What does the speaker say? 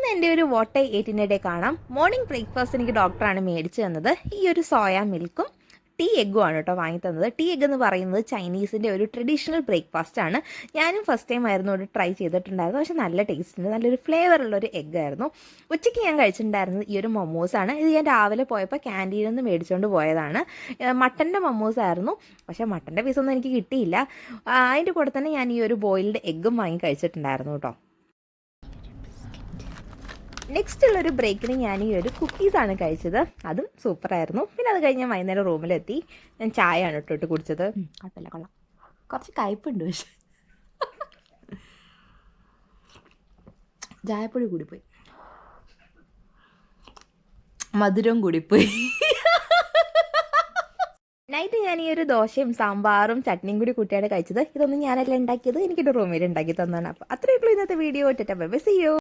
ഇന്ന് എൻ്റെ ഒരു വോട്ട് 18 ഡേ കാണാം. മോർണിംഗ് ബ്രേക്ക്ഫാസ്റ്റ് എനിക്ക് ഡോക്ടറാണ് മേടിച്ച് തന്നത്. ഈ ഒരു സോയ മിൽക്കും ടീ എഗ്ഗും ആണ് കേട്ടോ വാങ്ങി തന്നത്. ടീ എഗ്ഗ് എന്ന് പറയുന്നത് ചൈനീസിൻ്റെ ഒരു ട്രഡീഷണൽ ബ്രേക്ക്ഫാസ്റ്റ് ആണ്. ഞാനും ഫസ്റ്റ് ടൈം ആയിരുന്നു ഇവിടെ ട്രൈ ചെയ്തിട്ടുണ്ടായിരുന്നു. പക്ഷേ നല്ല ടേസ്റ്റ് ഉണ്ട്, നല്ലൊരു ഫ്ലേവർ ഉള്ളൊരു എഗ്ഗായിരുന്നു. ഉച്ചയ്ക്ക് ഞാൻ കഴിച്ചിട്ടുണ്ടായിരുന്നത് ഈ ഒരു മൊമോസാണ്. ഇത് ഞാൻ രാവിലെ പോയപ്പോൾ ക്യാൻറ്റീനിൽ നിന്ന് മേടിച്ചുകൊണ്ട് പോയതാണ്. മട്ടൻ്റെ മൊമോസായിരുന്നു. പക്ഷേ മട്ടൻ്റെ പീസൊന്നും എനിക്ക് കിട്ടിയില്ല. അതിൻ്റെ കൂടെ തന്നെ ഞാൻ ഈ ഒരു ബോയിൽഡ് എഗ്ഗും വാങ്ങി കഴിച്ചിട്ടുണ്ടായിരുന്നു കേട്ടോ. നെക്സ്റ്റ് ഉള്ളൊരു ബ്രേക്കിന് ഞാൻ ഈ ഒരു കുക്കീസാണ് കഴിച്ചത്. അതും സൂപ്പറായിരുന്നു. പിന്നെ അത് കഴിഞ്ഞ് ഞാൻ വൈകുന്നേരം റൂമിലെത്തി. ഞാൻ ചായയാണ് ഇട്ടിട്ട് കുടിച്ചത്. കുഴപ്പമില്ല, കൊള്ളാം. കുറച്ച് കയ്പുണ്ട്, പക്ഷേ ചായപ്പൊടി കൂടിപ്പോയി, മധുരം കൂടിപ്പോയി. നൈറ്റ് ഞാൻ ഈ ഒരു ദോശയും സാമ്പാറും ചട്നിയും കൂടി കുട്ടിയാണ് കഴിച്ചത്. ഇതൊന്നും ഞാനല്ല ഉണ്ടാക്കിയത്, എനിക്കൊരു റൂമിൽ ഉണ്ടാക്കി തന്നതാണ്. അപ്പോൾ അത്രയൊക്കെ ഇന്നത്തെ video. Bye bye, see U.